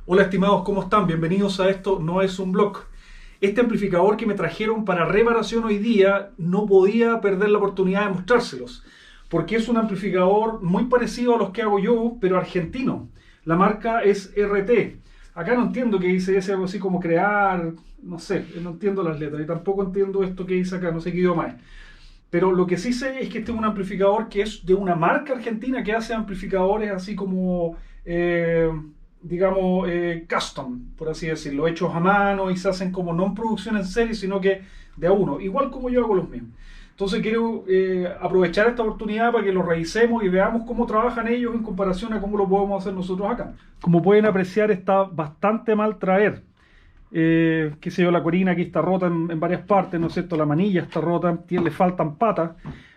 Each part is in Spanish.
Hola estimados, ¿cómo están? Bienvenidos a Esto No Es un Blog. Este amplificador que me trajeron para reparación hoy día no podía perder la oportunidad de mostrárselos, porque es un amplificador muy parecido a los que hago yo, pero argentino. La marca es RT. Acá no entiendo qué dice ese, algo así como crear, no sé, no entiendo las letras y tampoco entiendo esto que dice acá, no sé qué idioma es. Pero lo que sí sé es que este es un amplificador que es de una marca argentina que hace amplificadores así como, digamos, custom, por así decirlo, hechos a mano y se hacen como no en producción en serie, sino que de a uno, igual como yo hago los míos. Entonces quiero aprovechar esta oportunidad para que lo revisemos y veamos cómo trabajan ellos en comparación a cómo lo podemos hacer nosotros acá. Como pueden apreciar, está bastante mal traer. Qué sé yo, la corina aquí está rota en varias partes, ¿no es cierto? La manilla está rota, le faltan patas,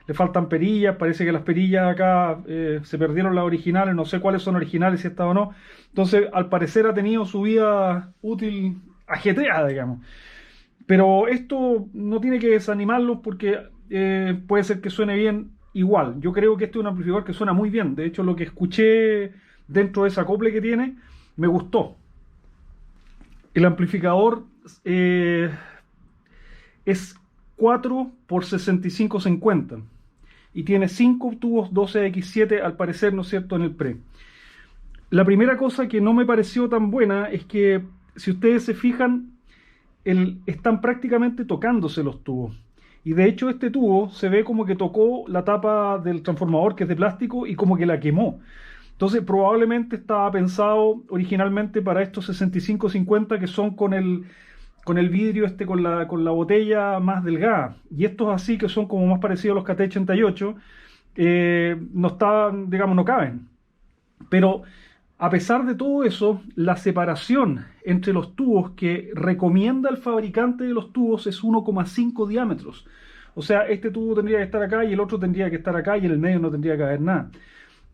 le faltan perillas, parece que las perillas acá se perdieron las originales, no sé cuáles son originales, si esta o no. Entonces, al parecer ha tenido su vida útil ajetreada, digamos. Pero esto no tiene que desanimarlos porque puede ser que suene bien igual. Yo creo que este es un amplificador que suena muy bien. De hecho, lo que escuché dentro de ese acople que tiene, me gustó. El amplificador eh, es 4 por 6550 y tiene 5 tubos 12X7 al parecer, ¿no es cierto?, en el pre. La primera cosa que no me pareció tan buena es que, si ustedes se fijan, están prácticamente tocándose los tubos. Y de hecho este tubo se ve como que tocó la tapa del transformador, que es de plástico, y como que la quemó. Entonces probablemente estaba pensado originalmente para estos 6550 que son con el vidrio con la botella más delgada. Y estos así que son como más parecidos a los KT88, no estaban, digamos, no caben. Pero a pesar de todo eso, la separación entre los tubos que recomienda el fabricante de los tubos es 1,5 diámetros. O sea, este tubo tendría que estar acá y el otro tendría que estar acá y en el medio no tendría que haber nada.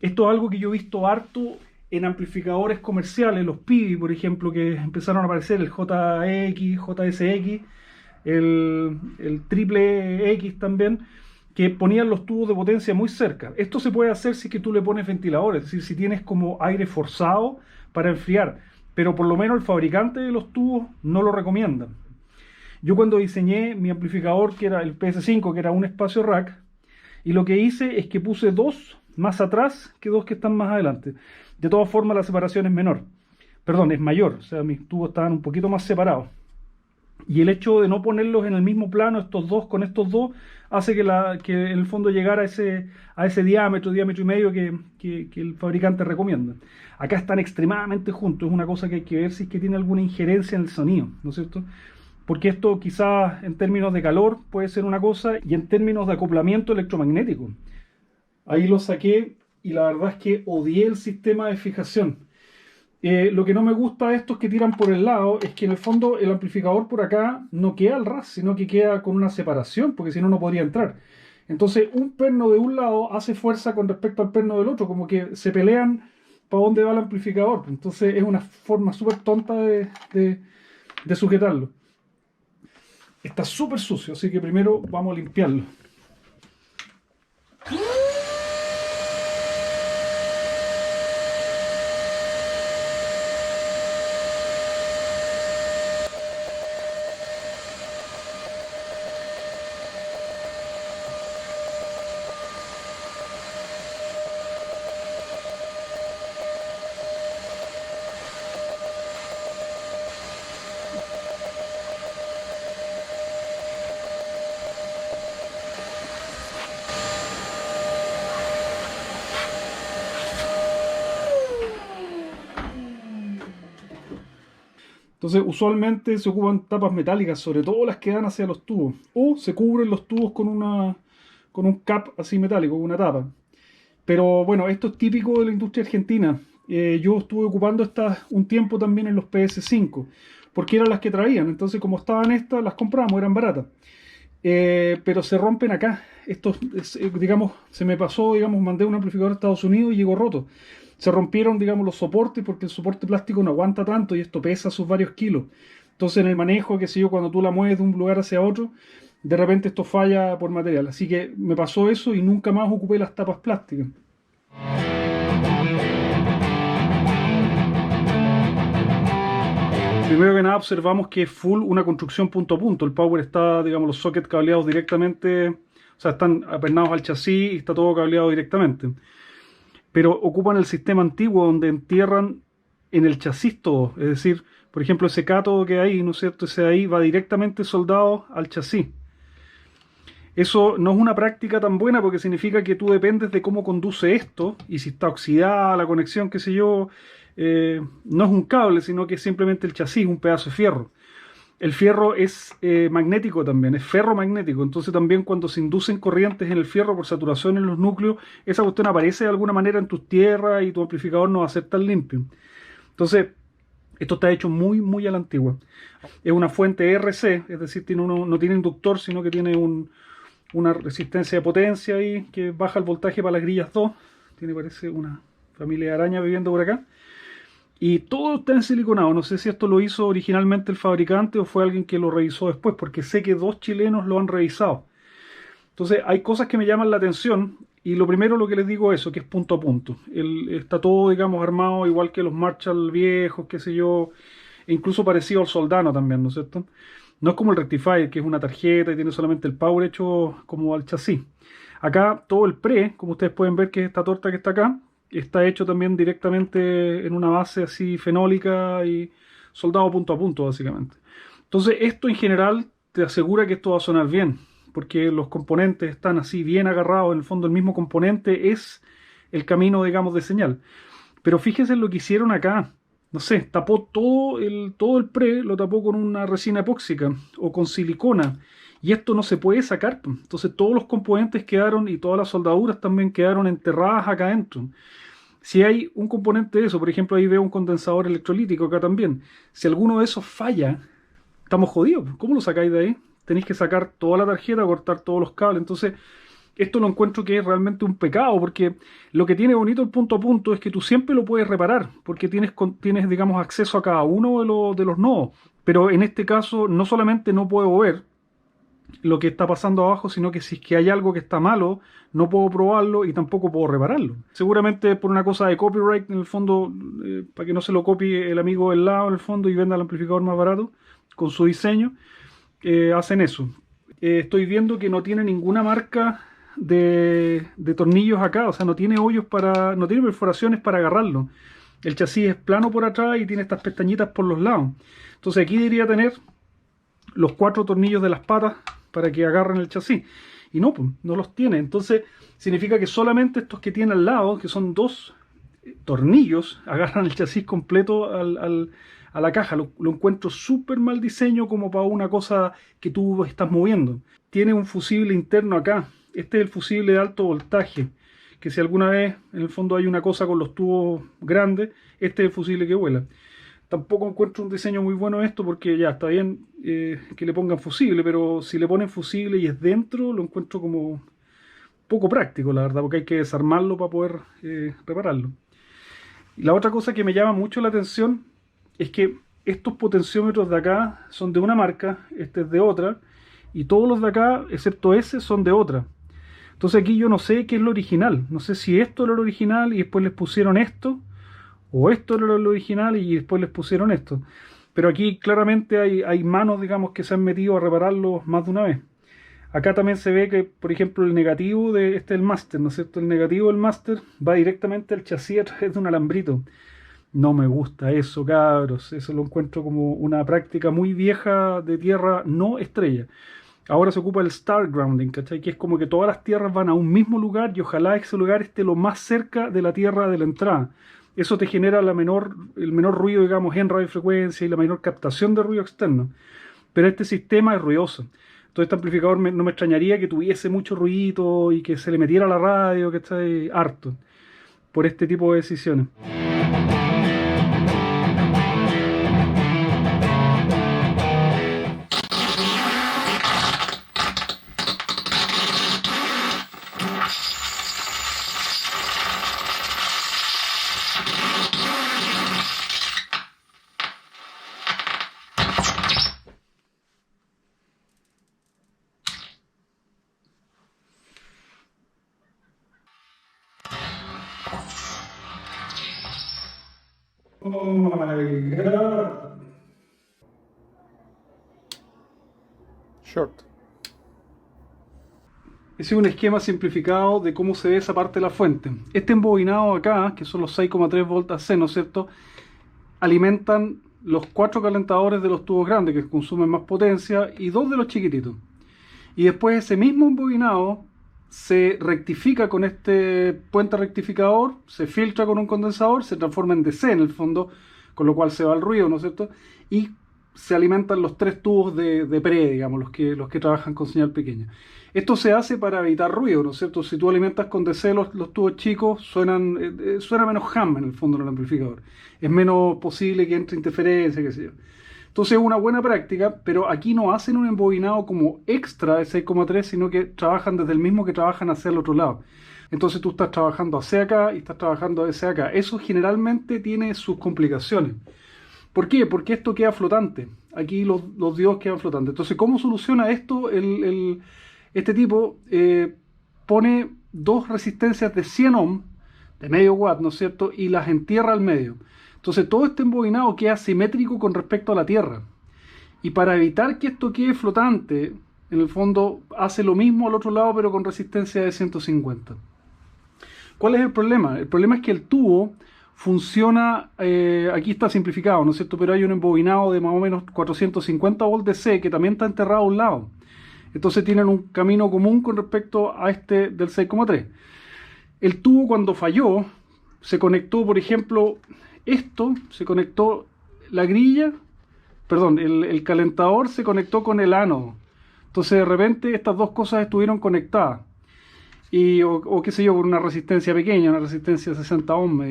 Esto es algo que yo he visto harto en amplificadores comerciales, los PIBI, por ejemplo, que empezaron a aparecer, el JX, JSX, el triple X también, que ponían los tubos de potencia muy cerca. Esto se puede hacer si es que tú le pones ventiladores, es decir, si tienes como aire forzado para enfriar, pero por lo menos el fabricante de los tubos no lo recomienda. Yo cuando diseñé mi amplificador, que era el PS5, que era un espacio rack, y lo que hice es que puse dos más atrás que dos que están más adelante. De todas formas, la separación es menor. Perdón, es mayor. O sea, mis tubos estaban un poquito más separados. Y el hecho de no ponerlos en el mismo plano, estos dos con estos dos, hace que en el fondo llegara a ese diámetro, diámetro y medio que el fabricante recomienda. Acá están extremadamente juntos. Es una cosa que hay que ver si es que tiene alguna injerencia en el sonido, ¿no es cierto? Porque esto quizás en términos de calor puede ser una cosa y en términos de acoplamiento electromagnético. Ahí lo saqué y la verdad es que odié el sistema de fijación. Lo que no me gusta de estos que tiran por el lado es que en el fondo el amplificador por acá no queda al ras, sino que queda con una separación, porque si no, no podría entrar. Entonces, un perno de un lado hace fuerza con respecto al perno del otro, como que se pelean para dónde va el amplificador. Entonces, es una forma súper tonta de sujetarlo. Está súper sucio, así que primero vamos a limpiarlo. Entonces, usualmente se ocupan tapas metálicas, sobre todo las que dan hacia los tubos, o se cubren los tubos con un cap así metálico, una tapa. Pero bueno, esto es típico de la industria argentina. Yo estuve ocupando estas un tiempo también en los PS5, porque eran las que traían. Entonces, como estaban estas, las compramos, eran baratas. Pero se rompen acá. Estos, digamos, se me pasó, digamos, mandé un amplificador a Estados Unidos y llegó roto. Se rompieron, digamos, los soportes porque el soporte plástico no aguanta tanto y esto pesa sus varios kilos. Entonces, en el manejo, qué sé yo, cuando tú la mueves de un lugar hacia otro, de repente esto falla por material. Así que me pasó eso y nunca más ocupé las tapas plásticas. Primero que nada observamos que es full una construcción punto a punto. El power está, digamos, los sockets cableados directamente, o sea, están apernados al chasis y está todo cableado directamente. Pero ocupan el sistema antiguo donde entierran en el chasis todo. Es decir, por ejemplo, ese cátodo que hay, ¿no es cierto? Ese de ahí va directamente soldado al chasis. Eso no es una práctica tan buena porque significa que tú dependes de cómo conduce esto y si está oxidada la conexión, qué sé yo, no es un cable, sino que es simplemente el chasis, un pedazo de fierro. El fierro es magnético también, es ferromagnético, entonces también cuando se inducen corrientes en el fierro por saturación en los núcleos, esa cuestión aparece de alguna manera en tus tierras y tu amplificador no va a ser tan limpio. Entonces, esto está hecho muy, muy a la antigua. Es una fuente RC, es decir, no tiene inductor, sino que tiene una resistencia de potencia ahí que baja el voltaje para las grillas 2. Tiene, parece, una familia de arañas viviendo por acá. Y todo está en siliconado. No sé si esto lo hizo originalmente el fabricante o fue alguien que lo revisó después, porque sé que 2 chilenos lo han revisado. Entonces hay cosas que me llaman la atención y lo primero lo que les digo es eso, que es punto a punto. Está todo, digamos, armado igual que los Marshall viejos, qué sé yo, e incluso parecido al Soldano también, ¿no es cierto? No es como el Rectifier, que es una tarjeta y tiene solamente el power hecho como al chasis. Acá todo el pre, como ustedes pueden ver que es esta torta que está acá, está hecho también directamente en una base así fenólica y soldado punto a punto, básicamente. Entonces, esto en general te asegura que esto va a sonar bien, porque los componentes están así bien agarrados. En el fondo, el mismo componente es el camino, digamos, de señal. Pero fíjense en lo que hicieron acá. No sé, tapó todo el pre, lo tapó con una resina epóxica o con silicona. Y esto no se puede sacar. Entonces todos los componentes quedaron y todas las soldaduras también quedaron enterradas acá adentro. Si hay un componente de eso, por ejemplo, ahí veo un condensador electrolítico acá también. Si alguno de esos falla, estamos jodidos. ¿Cómo lo sacáis de ahí? Tenéis que sacar toda la tarjeta, cortar todos los cables. Entonces, esto lo encuentro que es realmente un pecado, porque lo que tiene bonito el punto a punto es que tú siempre lo puedes reparar, porque tienes digamos, acceso a cada uno de los nodos. Pero en este caso, no solamente no puedo ver lo que está pasando abajo, sino que si es que hay algo que está malo, no puedo probarlo y tampoco puedo repararlo. Seguramente por una cosa de copyright, en el fondo, para que no se lo copie el amigo del lado, en el fondo, y venda el amplificador más barato, con su diseño, hacen eso. Estoy viendo que no tiene ninguna marca de tornillos acá, o sea, no tiene no tiene perforaciones para agarrarlo. El chasis es plano por atrás y tiene estas pestañitas por los lados. Entonces aquí debería tener los 4 tornillos de las patas para que agarren el chasis. Y no, pues, no los tiene. Entonces significa que solamente estos que tiene al lado, que son 2 tornillos, agarran el chasis completo a la caja. Lo encuentro súper mal diseño como para una cosa que tú estás moviendo. Tiene un fusible interno acá. Este es el fusible de alto voltaje, que si alguna vez en el fondo hay una cosa con los tubos grandes, este es el fusible que vuela. Tampoco encuentro un diseño muy bueno esto porque ya está bien que le pongan fusible, pero si le ponen fusible y es dentro, lo encuentro como poco práctico, la verdad, porque hay que desarmarlo para poder repararlo. Y la otra cosa que me llama mucho la atención es que estos potenciómetros de acá son de una marca, este es de otra, y todos los de acá, excepto ese, son de otra. Entonces aquí yo no sé qué es lo original, no sé si esto era lo original y después les pusieron esto, o esto era lo original y después les pusieron esto. Pero aquí claramente hay manos, digamos, que se han metido a repararlo más de una vez. Acá también se ve que, por ejemplo, el negativo de este es el máster, ¿no es cierto? El negativo del máster va directamente al chasis a través de un alambrito. No me gusta eso, cabros. Eso lo encuentro como una práctica muy vieja de tierra no estrella. Ahora se ocupa el star grounding, ¿cachai? Que es como que todas las tierras van a un mismo lugar y ojalá ese lugar esté lo más cerca de la tierra de la entrada. Eso te genera el menor ruido, digamos, en radiofrecuencia y la menor captación de ruido externo. Pero este sistema es ruidoso. Entonces este amplificador no me extrañaría que tuviese mucho ruido y que se le metiera a la radio, que está harto por este tipo de decisiones. Oh my God. Short. Ese es un esquema simplificado de cómo se ve esa parte de la fuente. Este embobinado acá, que son los 6,3 volts AC, ¿no es cierto?, alimentan los 4 calentadores de los tubos grandes que consumen más potencia y 2 de los chiquititos. Y después ese mismo embobinado se rectifica con este puente rectificador, se filtra con un condensador, se transforma en DC en el fondo, con lo cual se va el ruido, ¿no es cierto? Y se alimentan los 3 tubos de pre, digamos, los que trabajan con señal pequeña. Esto se hace para evitar ruido, ¿no es cierto? Si tú alimentas con DC los tubos chicos, suena menos ham en el fondo en el amplificador. Es menos posible que entre interferencia, qué sé yo. Entonces es una buena práctica, pero aquí no hacen un embobinado como extra de 6,3, sino que trabajan desde el mismo que trabajan hacia el otro lado. Entonces tú estás trabajando hacia acá y estás trabajando hacia acá. Eso generalmente tiene sus complicaciones. ¿Por qué? Porque esto queda flotante. Aquí los diodos quedan flotantes. Entonces, ¿cómo soluciona esto? Este tipo pone 2 resistencias de 100 ohm, de medio watt, ¿no es cierto? Y las entierra al medio. Entonces, todo este embobinado queda simétrico con respecto a la Tierra. Y para evitar que esto quede flotante, en el fondo hace lo mismo al otro lado, pero con resistencia de 150. ¿Cuál es el problema? El problema es que el tubo funciona, aquí está simplificado, ¿no es cierto? Pero hay un embobinado de más o menos 450 volts DC que también está enterrado a un lado. Entonces tienen un camino común con respecto a este del 6,3. El tubo cuando falló, se conectó, por ejemplo, se conectó la grilla, perdón, el calentador se conectó con el ánodo. Entonces de repente estas dos cosas estuvieron conectadas. O qué sé yo, con una resistencia pequeña, una resistencia de 60 ohms.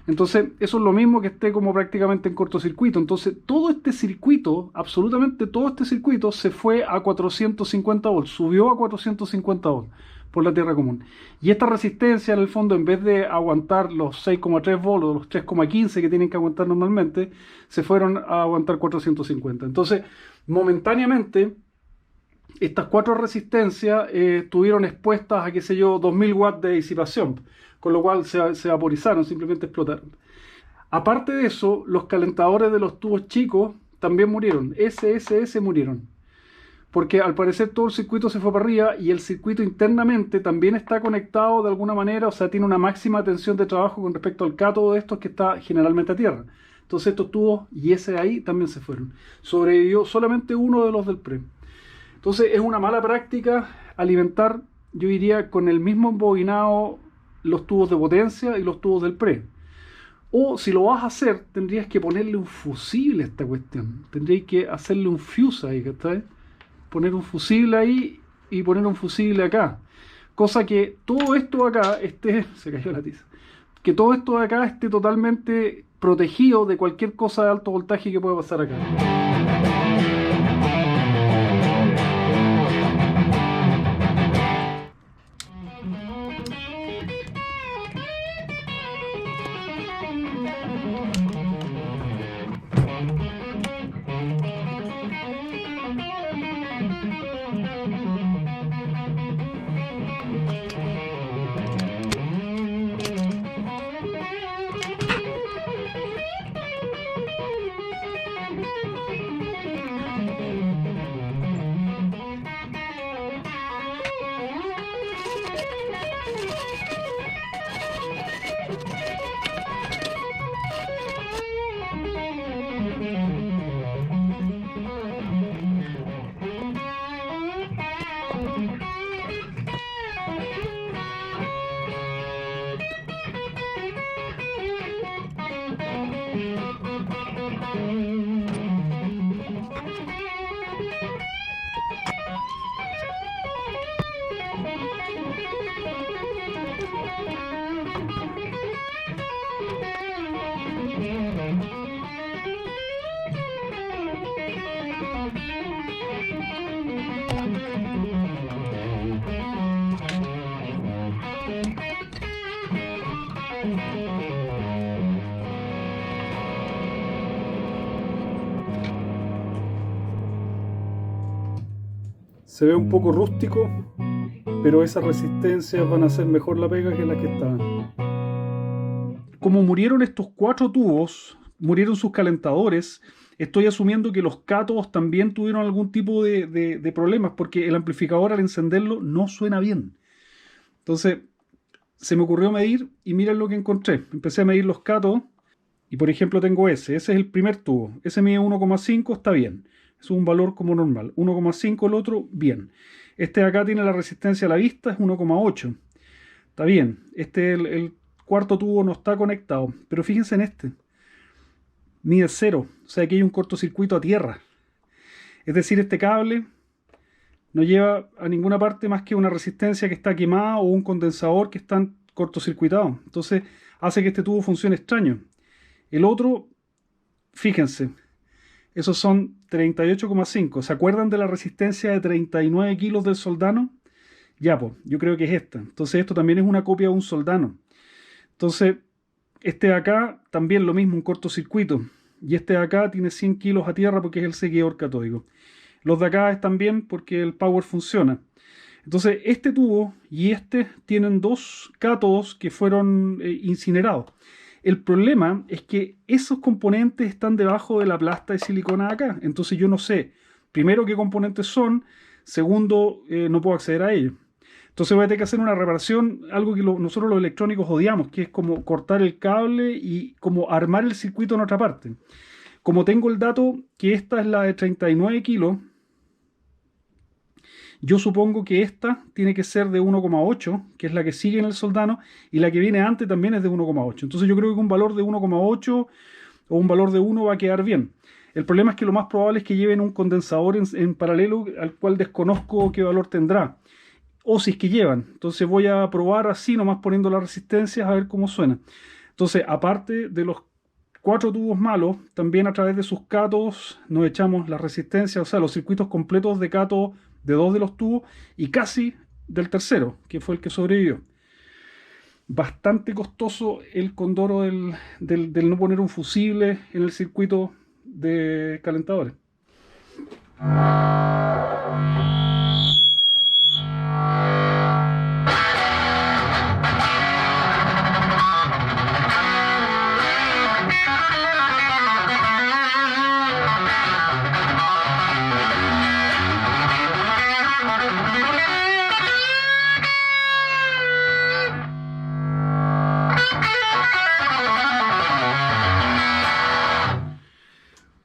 Entonces, eso es lo mismo que esté como prácticamente en cortocircuito. Entonces, todo este circuito, absolutamente todo este circuito, se fue a 450 volts, subió a 450 volts por la tierra común. Y esta resistencia, en el fondo, en vez de aguantar los 6,3 volts o los 3,15 que tienen que aguantar normalmente, se fueron a aguantar 450. Entonces, momentáneamente, estas 4 resistencias estuvieron expuestas a, qué sé yo, 2000 watts de disipación, con lo cual se vaporizaron, simplemente explotaron. Aparte de eso, los calentadores de los tubos chicos también murieron, SSS murieron, porque al parecer todo el circuito se fue para arriba y el circuito internamente también está conectado de alguna manera, o sea, tiene una máxima tensión de trabajo con respecto al cátodo de estos que está generalmente a tierra. Entonces estos tubos y ese ahí también se fueron. Sobrevivió solamente uno de los del pre. Entonces es una mala práctica alimentar, yo diría, con el mismo embobinado los tubos de potencia y los tubos del pre. O si lo vas a hacer, tendrías que ponerle un fusible a esta cuestión. Tendrías que hacerle un fuse ahí, ¿está? Poner un fusible ahí y poner un fusible acá. Cosa que todo esto acá se cayó la tiza. Que todo esto de acá esté totalmente protegido de cualquier cosa de alto voltaje que pueda pasar acá. Se ve un poco rústico, pero esas resistencias van a hacer mejor la pega que las que estaban. Como murieron estos 4 tubos, murieron sus calentadores, estoy asumiendo que los cátodos también tuvieron algún tipo de problemas, porque el amplificador al encenderlo no suena bien. Entonces, se me ocurrió medir y miren lo que encontré. Empecé a medir los cátodos y, por ejemplo, tengo ese es el primer tubo. Ese mide 1,5, está bien. Es un valor como normal. 1,5 el otro, bien. Este de acá tiene la resistencia a la vista, es 1,8. Está bien. El cuarto tubo no está conectado. Pero fíjense en este. Mide 0. O sea, aquí hay un cortocircuito a tierra. Es decir, este cable no lleva a ninguna parte más que una resistencia que está quemada o un condensador que está cortocircuitado. Entonces hace que este tubo funcione extraño. El otro, fíjense, esos son 38,5. ¿Se acuerdan de la resistencia de 39 kilos del Soldano? Ya, pues, yo creo que es esta. Entonces esto también es una copia de un Soldano. Entonces, este de acá también lo mismo, un cortocircuito. Y este de acá tiene 100 kilos a tierra porque es el seguidor catódico. Los de acá están bien porque el power funciona. Entonces, este tubo y este tienen dos cátodos que fueron incinerados. El problema es que esos componentes están debajo de la plasta de silicona de acá. Entonces yo no sé, primero, qué componentes son. Segundo, no puedo acceder a ellos. Entonces voy a tener que hacer una reparación, algo que nosotros los electrónicos odiamos, que es como cortar el cable y como armar el circuito en otra parte. Como tengo el dato que esta es la de 39 kilos, yo supongo que esta tiene que ser de 1,8, que es la que sigue en el Soldano, y la que viene antes también es de 1,8. Entonces yo creo que un valor de 1,8 o un valor de 1 va a quedar bien. El problema es que lo más probable es que lleven un condensador en paralelo, al cual desconozco qué valor tendrá. O si es que llevan. Entonces voy a probar así, nomás poniendo las resistencias, a ver cómo suena. Entonces, aparte de los 4 tubos malos, también a través de sus cátodos nos echamos la resistencia, o sea, los circuitos completos de cátodo de 2 de los tubos y casi del tercero, que fue el que sobrevivió. Bastante costoso el condoro del no poner un fusible en el circuito de calentadores.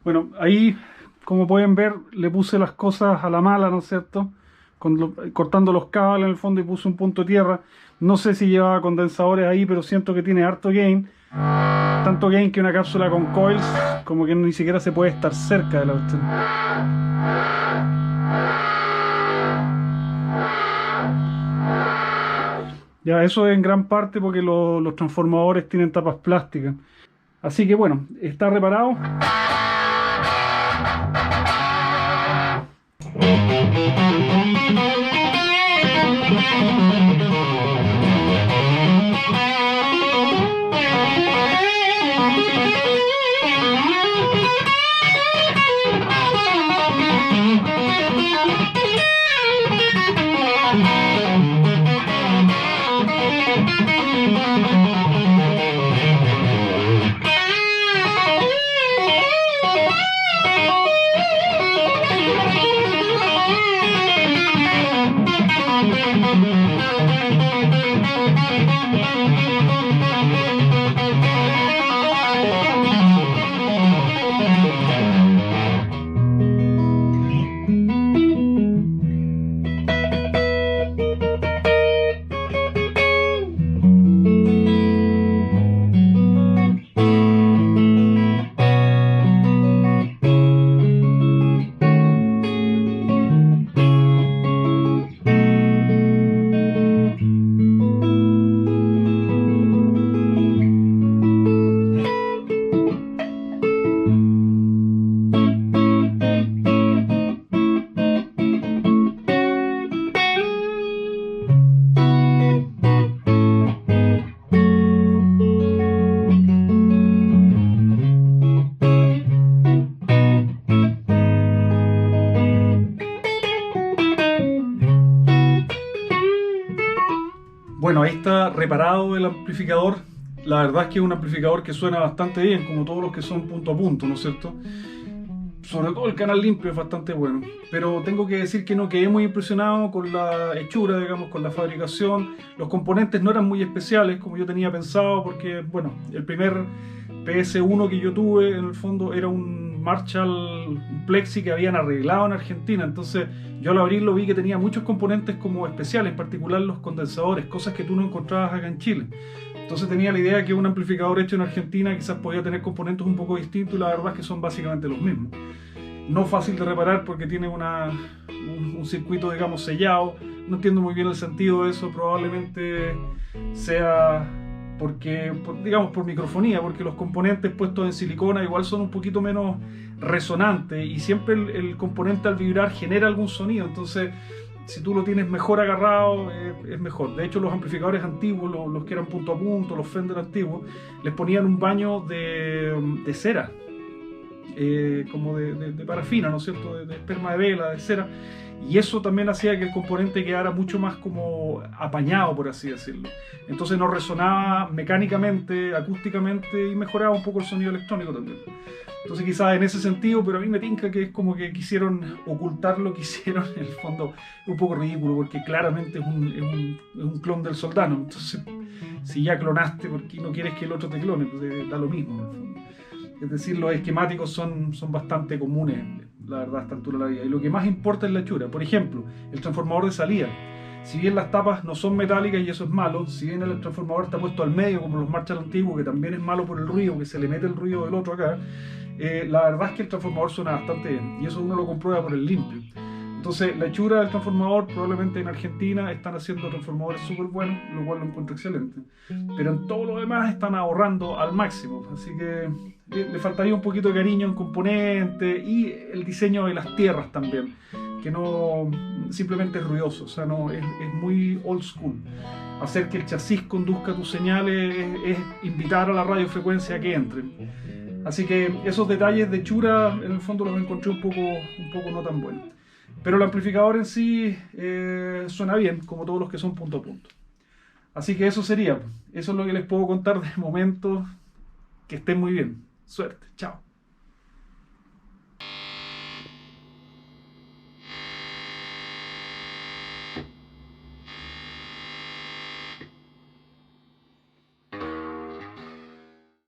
Bueno, ahí, como pueden ver, le puse las cosas a la mala, ¿no es cierto? Cortando los cables en el fondo y puse un punto de tierra. No sé si llevaba condensadores ahí, pero siento que tiene harto gain. Tanto gain que una cápsula con coils, como que ni siquiera se puede estar cerca de la cuestión. Ya, eso es en gran parte porque los transformadores tienen tapas plásticas. Así que bueno, está reparado. Bueno, ahí está reparado el amplificador. La verdad es que es un amplificador que suena bastante bien, como todos los que son punto a punto, ¿no es cierto? Sobre todo el canal limpio es bastante bueno, pero tengo que decir que no quedé muy impresionado con la hechura, digamos, con la fabricación. Los componentes no eran muy especiales como yo tenía pensado, porque, bueno, el primer PS1 que yo tuve, en el fondo, era un Marshall, un Plexi que habían arreglado en Argentina. Entonces, yo al abrirlo vi que tenía muchos componentes como especiales, en particular los condensadores, cosas que tú no encontrabas acá en Chile. Entonces tenía la idea que un amplificador hecho en Argentina quizás podía tener componentes un poco distintos, y la verdad es que son básicamente los mismos. No fácil de reparar porque tiene un circuito, digamos, sellado. No entiendo muy bien el sentido de eso, probablemente sea porque, digamos, por microfonía, porque los componentes puestos en silicona igual son un poquito menos resonantes y siempre el componente al vibrar genera algún sonido. Entonces, si tú lo tienes mejor agarrado, es mejor. De hecho, los amplificadores antiguos, los que eran punto a punto, los Fender antiguos, les ponían un baño de cera, como de parafina, ¿no es cierto? De esperma de vela, de cera. Y eso también hacía que el componente quedara mucho más como apañado, por así decirlo. Entonces no resonaba mecánicamente, acústicamente, y mejoraba un poco el sonido electrónico también. Entonces quizás en ese sentido, pero a mí me tinca que es como que quisieron ocultar lo que hicieron. En el fondo es un poco ridículo, porque claramente es un clon del Soldano. Entonces, si ya clonaste, ¿por qué no quieres que el otro te clone? Entonces da lo mismo, en el fondo. Es decir, los esquemáticos son bastante comunes, la verdad, a esta altura de la vida. Y lo que más importa es la hechura. Por ejemplo, el transformador de salida. Si bien las tapas no son metálicas y eso es malo, si bien el transformador está puesto al medio, como los Marshall antiguos, que también es malo por el ruido, que se le mete el ruido del otro acá, la verdad es que el transformador suena bastante bien. Y eso uno lo comprueba por el limpio. Entonces, la hechura del transformador, probablemente en Argentina están haciendo transformadores súper buenos, lo cual lo encuentro excelente. Pero en todo lo demás están ahorrando al máximo. Así que le faltaría un poquito de cariño en componentes y el diseño de las tierras también, que no simplemente es ruidoso, o sea, no, es muy old school. Hacer que el chasis conduzca tus señales es invitar a la radiofrecuencia a que entren. Así que esos detalles de hechura, en el fondo los encontré un poco no tan buenos. Pero el amplificador en sí suena bien, como todos los que son punto a punto. Así que eso sería. Eso es lo que les puedo contar de momento. Que estén muy bien. Suerte. Chao.